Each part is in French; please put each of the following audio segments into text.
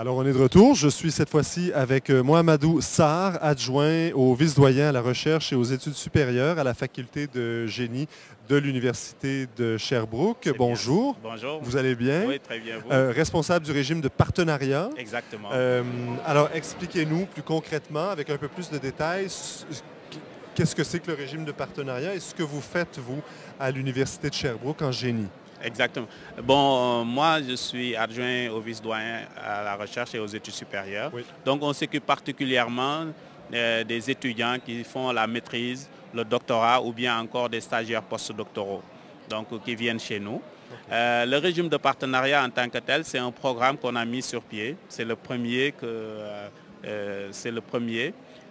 Alors, on est de retour. Je suis cette fois-ci avec Mohamedou Sarr, adjoint au vice-doyen à la recherche et aux études supérieures à la faculté de génie de l'Université de Sherbrooke. Bonjour. Bonjour. Vous allez bien? Oui, très bien. Vous? Responsable du régime de partenariat. Exactement. Alors, expliquez-nous plus concrètement, avec un peu plus de détails, qu'est-ce que c'est que le régime de partenariat et ce que vous faites, vous, à l'Université de Sherbrooke en génie? Exactement. Bon, moi, je suis adjoint au vice-doyen à la recherche et aux études supérieures. Oui. Donc, on s'occupe particulièrement des étudiants qui font la maîtrise, le doctorat ou bien encore des stagiaires postdoctoraux, donc qui viennent chez nous. Okay. Le régime de partenariat en tant que tel, c'est un programme qu'on a mis sur pied. C'est le premier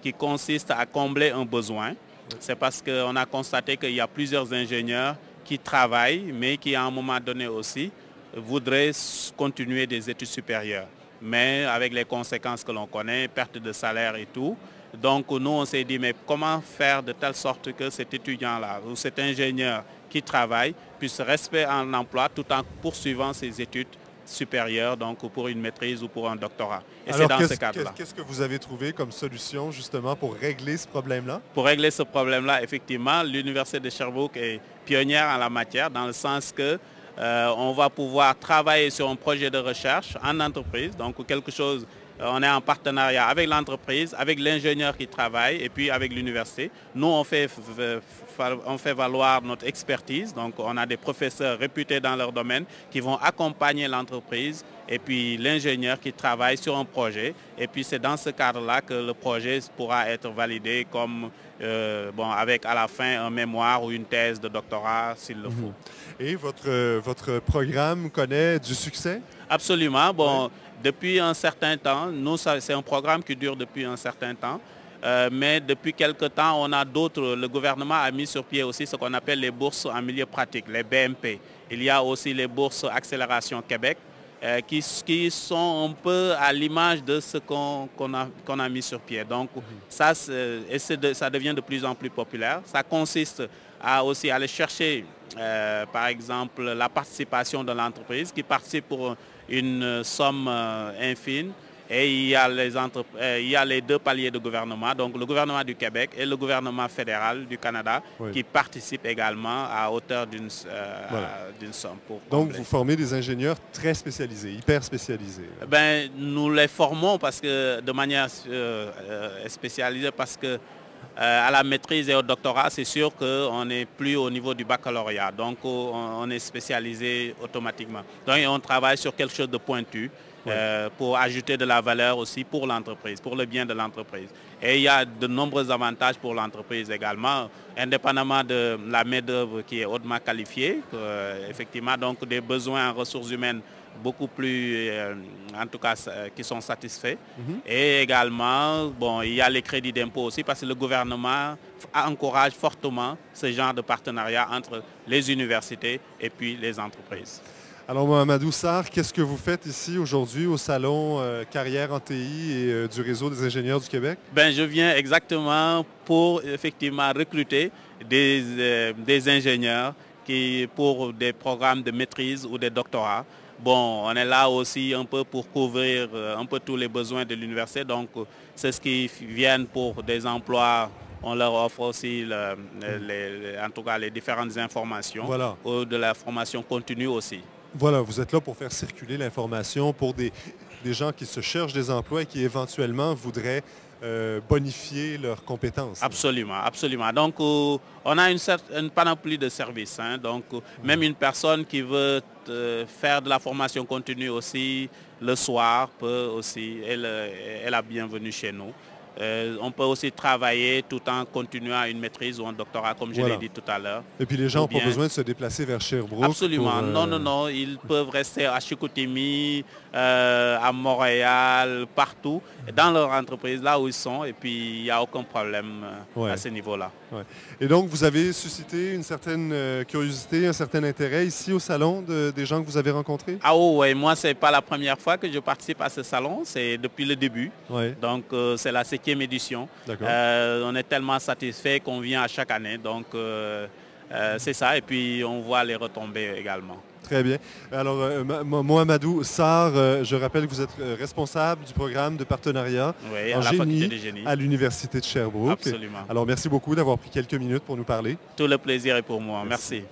qui consiste à combler un besoin. Oui. C'est parce qu'on a constaté qu'il y a plusieurs ingénieurs qui travaillent, mais qui à un moment donné aussi voudraient continuer des études supérieures. Mais avec les conséquences que l'on connaît, perte de salaire et tout. Donc nous, on s'est dit, mais comment faire de telle sorte que cet étudiant-là ou cet ingénieur qui travaille puisse rester en emploi tout en poursuivant ses études supérieures, donc pour une maîtrise ou pour un doctorat. Et c'est dans ce cadre-là. Qu'est-ce que vous avez trouvé comme solution justement pour régler ce problème-là? Pour régler ce problème-là, effectivement, l'Université de Sherbrooke est pionnière en la matière dans le sens que on va pouvoir travailler sur un projet de recherche en entreprise, donc quelque chose, on est en partenariat avec l'entreprise, avec l'ingénieur qui travaille et puis avec l'université. Nous, on fait valoir notre expertise, donc on a des professeurs réputés dans leur domaine qui vont accompagner l'entreprise et puis l'ingénieur qui travaille sur un projet. Et puis c'est dans ce cadre-là que le projet pourra être validé comme, avec à la fin un mémoire ou une thèse de doctorat s'il le faut. Et votre programme connaît du succès? Absolument. Bon, oui. Depuis un certain temps, nous, c'est un programme qui dure depuis un certain temps. Mais depuis quelque temps, on a d'autres. Le gouvernement a mis sur pied aussi ce qu'on appelle les bourses en milieu pratique, les BMP. Il y a aussi les bourses Accélération Québec qui sont un peu à l'image de ce qu'on a mis sur pied. Donc ça devient de plus en plus populaire. Ça consiste à aussi aller chercher, par exemple, la participation de l'entreprise qui participe pour une somme infime. Et il y a les deux paliers de gouvernement, donc le gouvernement du Québec et le gouvernement fédéral du Canada, oui, qui participent également à hauteur d'une somme. Donc vous formez des ingénieurs très spécialisés, hyper spécialisés. Ben, nous les formons parce que, de manière spécialisée parce que à la maîtrise et au doctorat, c'est sûr qu'on n'est plus au niveau du baccalauréat, donc on est spécialisé automatiquement. Donc on travaille sur quelque chose de pointu. Oui. Pour ajouter de la valeur aussi pour l'entreprise, pour le bien de l'entreprise. Et il y a de nombreux avantages pour l'entreprise également, indépendamment de la main-d'œuvre qui est hautement qualifiée, effectivement, donc des besoins en ressources humaines beaucoup plus, en tout cas, qui sont satisfaits. Et également, bon, il y a les crédits d'impôt aussi parce que le gouvernement encourage fortement ce genre de partenariat entre les universités et puis les entreprises. Alors, Mohamedou Sarr, qu'est-ce que vous faites ici aujourd'hui au salon Carrière en TI et du Réseau des ingénieurs du Québec? Ben, je viens exactement pour effectivement recruter des ingénieurs pour des programmes de maîtrise ou des doctorats. Bon, on est là aussi un peu pour couvrir un peu tous les besoins de l'université. Donc, c'est ce qui viennent pour des emplois. On leur offre aussi, en tout cas, les différentes informations, voilà, ou de la formation continue aussi. Voilà, vous êtes là pour faire circuler l'information pour des gens qui se cherchent des emplois et qui éventuellement voudraient bonifier leurs compétences. Absolument, absolument. Donc, on a une panoplie de services. Hein, donc, même une personne qui veut faire de la formation continue aussi le soir peut aussi, elle est la bienvenue chez nous. On peut aussi travailler tout en continuant une maîtrise ou un doctorat, comme je l'ai dit tout à l'heure. Et puis les gens n'ont pas besoin de se déplacer vers Sherbrooke. Absolument. Non. Ils peuvent rester à Chicoutimi, à Montréal, partout, dans leur entreprise, là où ils sont. Et puis, il n'y a aucun problème à ce niveau-là. Ouais. Et donc, vous avez suscité une certaine curiosité, un certain intérêt ici au salon des gens que vous avez rencontrés? Ah oui, moi, ce n'est pas la première fois que je participe à ce salon. C'est depuis le début. Ouais. Donc, c'est la 7e édition. On est tellement satisfait qu'on vient à chaque année. Donc, C'est ça, et puis on voit les retombées également. Très bien. Alors, Mohamedou Sarr, je rappelle que vous êtes responsable du programme de partenariat Oui, en à la faculté des génie génies. à l'Université de Sherbrooke. Absolument. Alors, merci beaucoup d'avoir pris quelques minutes pour nous parler. Tout le plaisir est pour moi. Merci.